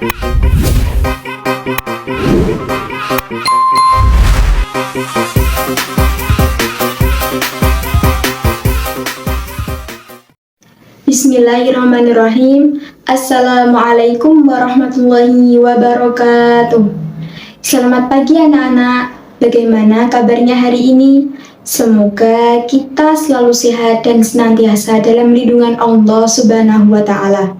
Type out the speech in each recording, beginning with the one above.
Bismillahirrahmanirrahim. Assalamualaikum warahmatullahi wabarakatuh. Selamat pagi anak-anak. Bagaimana kabarnya hari ini? Semoga kita selalu sehat dan senantiasa dalam lindungan Allah Subhanahu wa Ta'ala.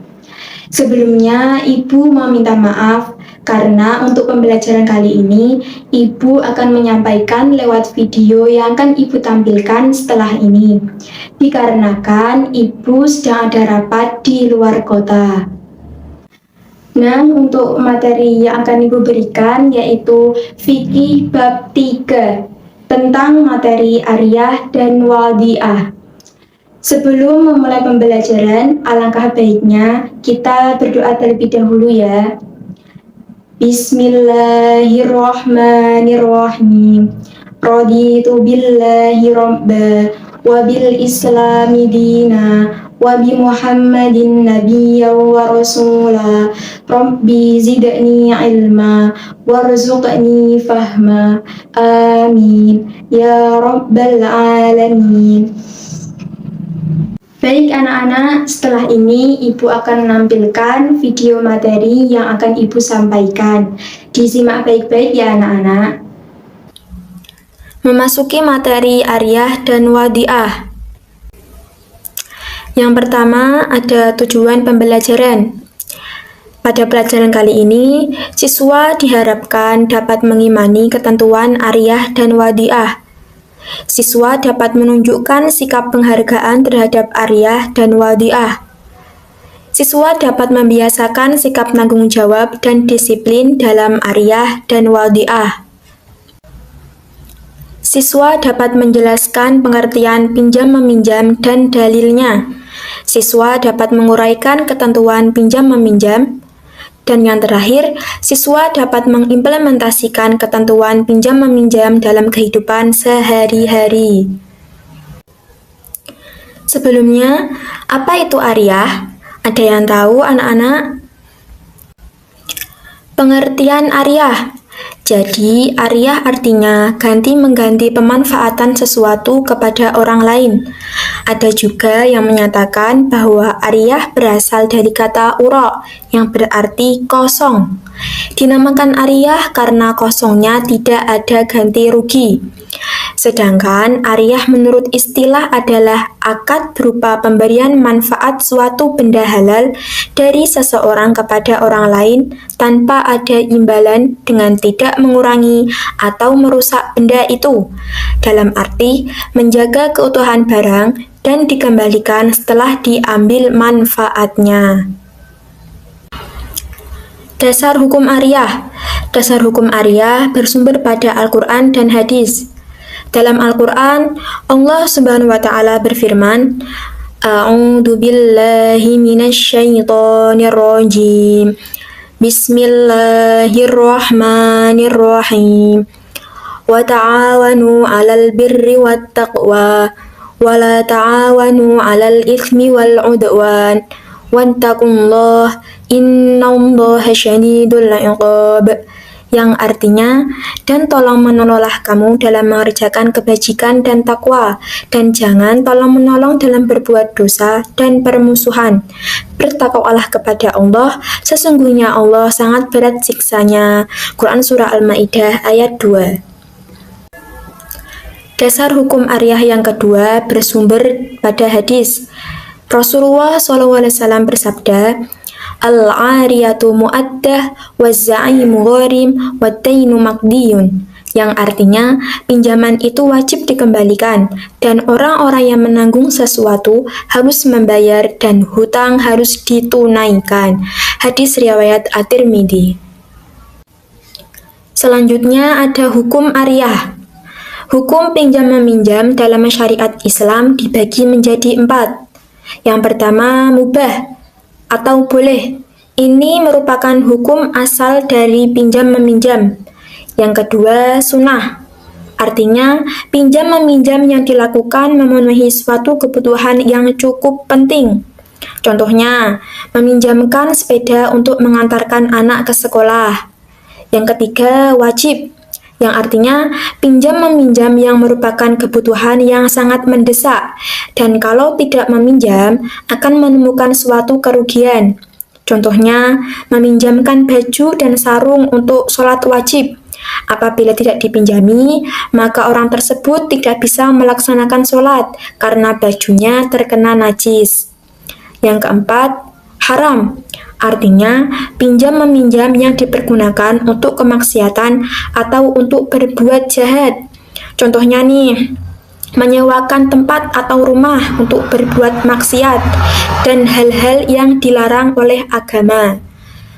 Sebelumnya, Ibu mau minta maaf karena untuk pembelajaran kali ini, Ibu akan menyampaikan lewat video yang akan Ibu tampilkan setelah ini. Dikarenakan Ibu sedang ada rapat di luar kota. Nah, untuk materi yang akan Ibu berikan yaitu Fikih Bab 3 tentang materi Ariyah dan Wadi'ah. Sebelum memulai pembelajaran, alangkah baiknya kita berdoa terlebih dahulu ya. Bismillahirrahmanirrahim. Raditu billahi rabba wa bil islami dina wa bi muhammadin nabiyya wa rasula. Rabbi zidni ilma warzuqni fahma. Amin ya rabbal alamin. Baik anak-anak, setelah ini Ibu akan menampilkan video materi yang akan Ibu sampaikan. Disimak baik-baik ya anak-anak. Memasuki materi Ariyah dan Wadi'ah. Yang pertama ada tujuan pembelajaran. Pada pelajaran kali ini, siswa diharapkan dapat mengimani ketentuan Ariyah dan Wadi'ah. Siswa dapat menunjukkan sikap penghargaan terhadap Ariyah dan Wadi'ah. Siswa dapat membiasakan sikap tanggung jawab dan disiplin dalam Ariyah dan Wadi'ah. Siswa dapat menjelaskan pengertian pinjam-meminjam dan dalilnya. Siswa dapat menguraikan ketentuan pinjam-meminjam. Dan yang terakhir, siswa dapat mengimplementasikan ketentuan pinjam-meminjam dalam kehidupan sehari-hari. Sebelumnya, apa itu Ariyah? Ada yang tahu anak-anak? Pengertian Ariyah. Jadi, Ariyah artinya ganti-mengganti pemanfaatan sesuatu kepada orang lain. Ada juga yang menyatakan bahwa Ariyah berasal dari kata ura, yang berarti kosong. Dinamakan Ariyah karena kosongnya tidak ada ganti rugi. Sedangkan Ariyah menurut istilah adalah akad berupa pemberian manfaat suatu benda halal dari seseorang kepada orang lain tanpa ada imbalan dengan tidak mengurangi atau merusak benda itu, dalam arti menjaga keutuhan barang dan dikembalikan setelah diambil manfaatnya. Dasar hukum Ariyah. Dasar hukum Ariyah bersumber pada Al-Quran dan hadis. Dalam Al-Quran, Allah Subhanahu wa Ta'ala berfirman, A'udzu billahi minasyaitonir rajim. Bismillahirrahmanirrahim. Wa ta'awanu 'alal birri wat taqwa wa la ta'awanu 'alal itsmi wal 'udwan. Wattaqullaha innallaha syadidul 'iqab. Yang artinya, dan tolong menolonglah kamu dalam mengerjakan kebajikan dan takwa, dan jangan tolong menolong dalam berbuat dosa dan permusuhan. Bertakwalah kepada Allah, sesungguhnya Allah sangat berat siksanya. Quran Surah Al-Ma'idah ayat 2. Dasar hukum Ariyah yang kedua bersumber pada hadis. Rasulullah SAW bersabda, Al-'ariyatu mu'addah waz-za'imu gharim wad-dainu maqdiyun, yang artinya pinjaman itu wajib dikembalikan dan orang-orang yang menanggung sesuatu harus membayar dan hutang harus ditunaikan. Hadis riwayat At-Tirmidzi. Selanjutnya ada hukum Ariyah. Hukum pinjam-meminjam dalam syariat Islam dibagi menjadi 4. Yang pertama, mubah atau boleh. Ini merupakan hukum asal dari pinjam-meminjam. Yang kedua, sunnah. Artinya, pinjam-meminjam yang dilakukan memenuhi suatu kebutuhan yang cukup penting. Contohnya, meminjamkan sepeda untuk mengantarkan anak ke sekolah. Yang ketiga, wajib, yang artinya pinjam-meminjam yang merupakan kebutuhan yang sangat mendesak, dan kalau tidak meminjam akan menemukan suatu kerugian. Contohnya, meminjamkan baju dan sarung untuk sholat wajib. Apabila tidak dipinjami, maka orang tersebut tidak bisa melaksanakan sholat karena bajunya terkena najis. Yang keempat, haram. Artinya, pinjam-meminjam yang dipergunakan untuk kemaksiatan atau untuk berbuat jahat. Contohnya nih, menyewakan tempat atau rumah untuk berbuat maksiat dan hal-hal yang dilarang oleh agama.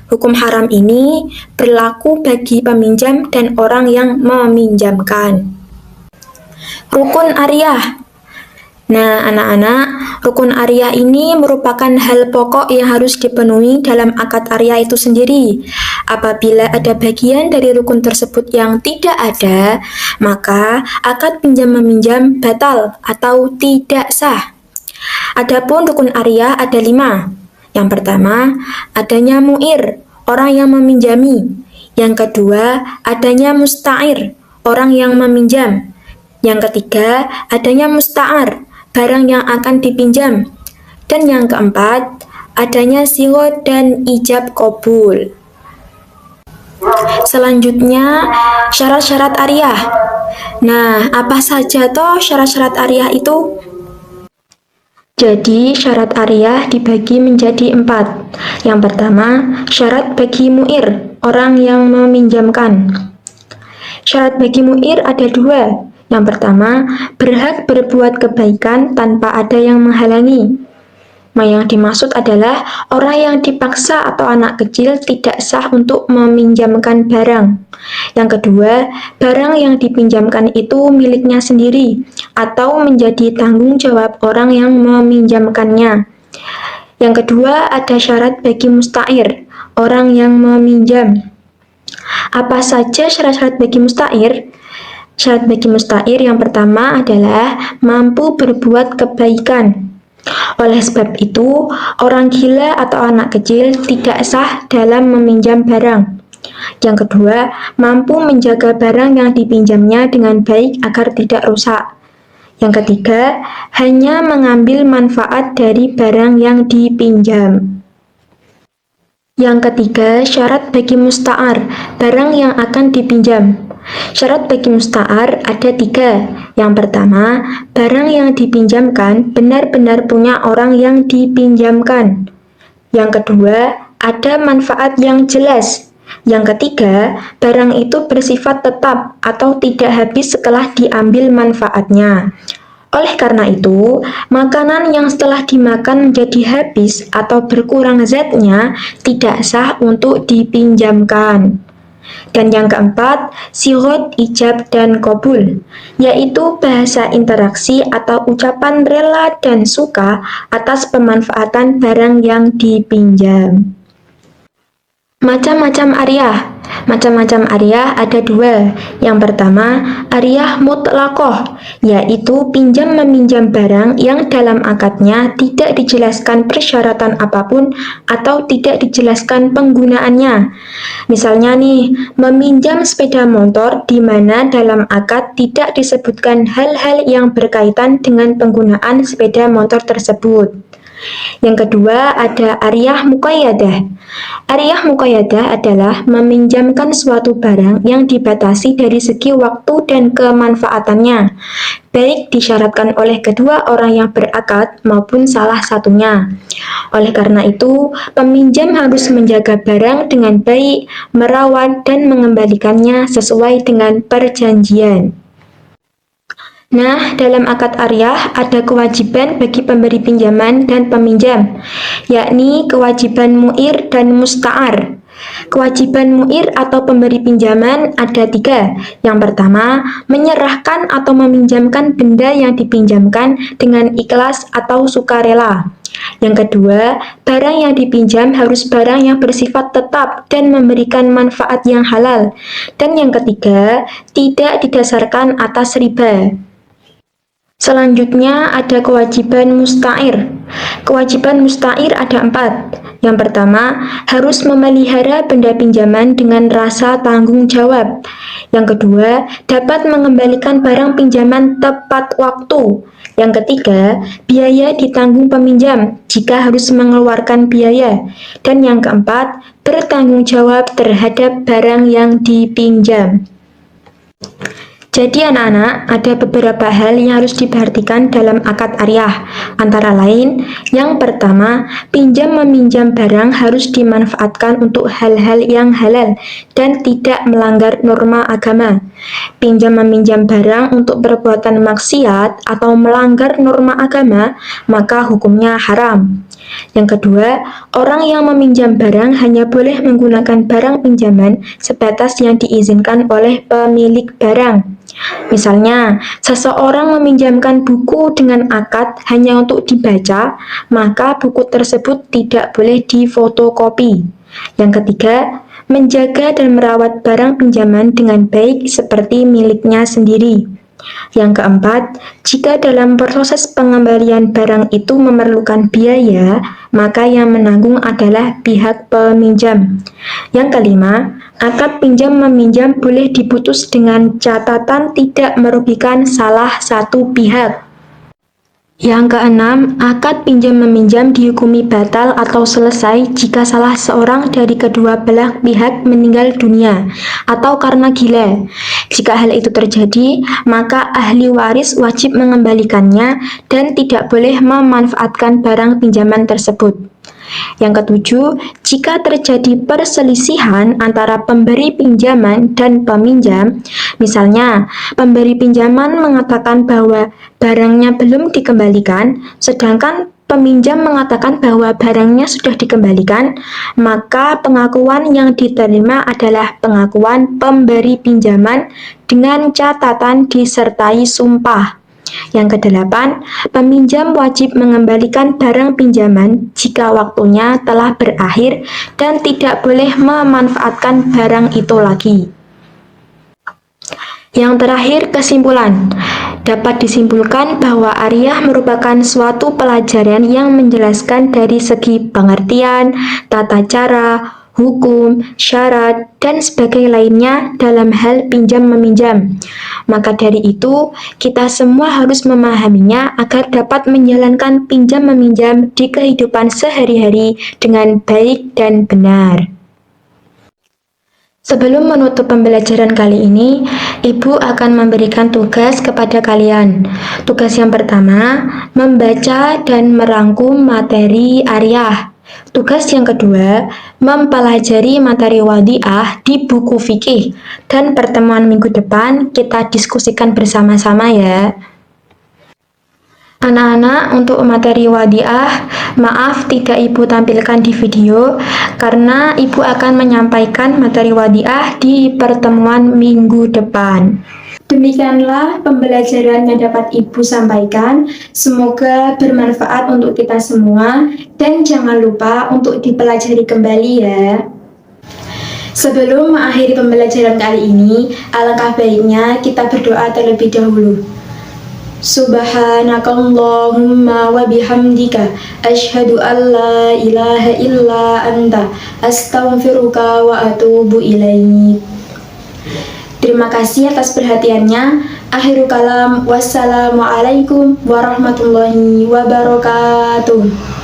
Hukum haram ini berlaku bagi peminjam dan orang yang meminjamkan. Rukun Ariyah. Nah, anak-anak, rukun Ariyah ini merupakan hal pokok yang harus dipenuhi dalam akad Ariyah itu sendiri. Apabila ada bagian dari rukun tersebut yang tidak ada, maka akad pinjam-meminjam batal atau tidak sah. Adapun rukun Ariyah ada 5. Yang pertama, adanya mu'ir, orang yang meminjami. Yang kedua, adanya musta'ir, orang yang meminjam. Yang ketiga, adanya musta'ar, barang yang akan dipinjam. Dan yang keempat, adanya sighah dan ijab qabul. Selanjutnya, syarat-syarat Ariyah. Nah, apa saja toh syarat-syarat Ariyah itu? Jadi, syarat Ariyah dibagi menjadi 4. Yang pertama, syarat bagi mu'ir, orang yang meminjamkan. Syarat bagi mu'ir ada 2. Yang pertama, berhak berbuat kebaikan tanpa ada yang menghalangi. Yang dimaksud adalah orang yang dipaksa atau anak kecil tidak sah untuk meminjamkan barang. Yang kedua, barang yang dipinjamkan itu miliknya sendiri atau menjadi tanggung jawab orang yang meminjamkannya. Yang kedua, ada syarat bagi musta'ir, orang yang meminjam. Apa saja syarat-syarat bagi musta'ir? Syarat bagi musta'ir yang pertama adalah mampu berbuat kebaikan. Oleh sebab itu, orang gila atau anak kecil tidak sah dalam meminjam barang. Yang kedua, mampu menjaga barang yang dipinjamnya dengan baik agar tidak rusak. Yang ketiga, hanya mengambil manfaat dari barang yang dipinjam. Yang ketiga, syarat bagi musta'ar, barang yang akan dipinjam. Syarat bagi musta'ar ada 3. Yang pertama, barang yang dipinjamkan benar-benar punya orang yang dipinjamkan. Yang kedua, ada manfaat yang jelas. Yang ketiga, barang itu bersifat tetap atau tidak habis setelah diambil manfaatnya. Oleh karena itu, makanan yang setelah dimakan menjadi habis atau berkurang zatnya tidak sah untuk dipinjamkan. Dan yang keempat, sighah, ijab, dan qabul, yaitu bahasa interaksi atau ucapan rela dan suka atas pemanfaatan barang yang dipinjam. Macam-macam Ariyah. Macam-macam Ariyah ada 2. Yang pertama, Ariyah mutlaqah, yaitu pinjam-meminjam barang yang dalam akadnya tidak dijelaskan persyaratan apapun atau tidak dijelaskan penggunaannya. Misalnya nih, meminjam sepeda motor di mana dalam akad tidak disebutkan hal-hal yang berkaitan dengan penggunaan sepeda motor tersebut. Yang kedua, ada Ariyah muqayyadah. Ariyah muqayyadah adalah meminjamkan suatu barang yang dibatasi dari segi waktu dan kemanfaatannya, baik disyaratkan oleh kedua orang yang berakad maupun salah satunya. Oleh karena itu, peminjam harus menjaga barang dengan baik, merawat dan mengembalikannya sesuai dengan perjanjian. Nah, dalam akad Ariyah ada kewajiban bagi pemberi pinjaman dan peminjam, yakni kewajiban mu'ir dan musta'ar. Kewajiban mu'ir atau pemberi pinjaman ada 3. Yang pertama, menyerahkan atau meminjamkan benda yang dipinjamkan dengan ikhlas atau sukarela. Yang kedua, barang yang dipinjam harus barang yang bersifat tetap dan memberikan manfaat yang halal. Dan yang ketiga, tidak didasarkan atas riba. Selanjutnya ada kewajiban musta'ir. Kewajiban musta'ir ada 4. Yang pertama, harus memelihara benda pinjaman dengan rasa tanggung jawab. Yang kedua, dapat mengembalikan barang pinjaman tepat waktu. Yang ketiga, biaya ditanggung peminjam jika harus mengeluarkan biaya. Dan yang keempat, bertanggung jawab terhadap barang yang dipinjam. Jadi anak-anak, ada beberapa hal yang harus diperhatikan dalam akad ariyah. Antara lain, yang pertama, pinjam-meminjam barang harus dimanfaatkan untuk hal-hal yang halal dan tidak melanggar norma agama. Pinjam-meminjam barang untuk perbuatan maksiat atau melanggar norma agama, maka hukumnya haram. Yang kedua, orang yang meminjam barang hanya boleh menggunakan barang pinjaman sebatas yang diizinkan oleh pemilik barang. Misalnya, seseorang meminjamkan buku dengan akad hanya untuk dibaca, maka buku tersebut tidak boleh difotokopi. Yang ketiga, menjaga dan merawat barang pinjaman dengan baik seperti miliknya sendiri. Yang keempat, jika dalam proses pengembalian barang itu memerlukan biaya, maka yang menanggung adalah pihak peminjam. Yang kelima, akad pinjam-meminjam boleh diputus dengan catatan tidak merugikan salah satu pihak. Yang keenam, akad pinjam-meminjam dihukumi batal atau selesai jika salah seorang dari kedua belah pihak meninggal dunia atau karena gila. Jika hal itu terjadi, maka ahli waris wajib mengembalikannya dan tidak boleh memanfaatkan barang pinjaman tersebut. Yang ketujuh, jika terjadi perselisihan antara pemberi pinjaman dan peminjam, misalnya pemberi pinjaman mengatakan bahwa barangnya belum dikembalikan, sedangkan peminjam mengatakan bahwa barangnya sudah dikembalikan, maka pengakuan yang diterima adalah pengakuan pemberi pinjaman dengan catatan disertai sumpah. Yang kedelapan, peminjam wajib mengembalikan barang pinjaman jika waktunya telah berakhir dan tidak boleh memanfaatkan barang itu lagi. Yang terakhir, kesimpulan. Dapat disimpulkan bahwa ariyah merupakan suatu pelajaran yang menjelaskan dari segi pengertian, tata cara, hukum, syarat, dan sebagainya lainnya dalam hal pinjam-meminjam. Maka dari itu, kita semua harus memahaminya agar dapat menjalankan pinjam-meminjam di kehidupan sehari-hari dengan baik dan benar. Sebelum menutup pembelajaran kali ini, Ibu akan memberikan tugas kepada kalian. Tugas yang pertama, membaca dan merangkum materi ariyah. Tugas yang kedua, mempelajari materi wadiah di buku fikih. Dan pertemuan minggu depan kita diskusikan bersama-sama ya. Anak-anak, untuk materi wadiah, maaf tidak Ibu tampilkan di video karena Ibu akan menyampaikan materi wadiah di pertemuan minggu depan. Demikianlah pembelajaran yang dapat Ibu sampaikan. Semoga bermanfaat untuk kita semua dan jangan lupa untuk dipelajari kembali ya. Sebelum mengakhiri pembelajaran kali ini, alangkah baiknya kita berdoa terlebih dahulu. Subhanakallahumma wa bihamdika asyhadu an la ilaha illa anta astaghfiruka wa atubu ilaik. Terima kasih atas perhatiannya. Akhirul kalam, wassalamualaikum warahmatullahi wabarakatuh.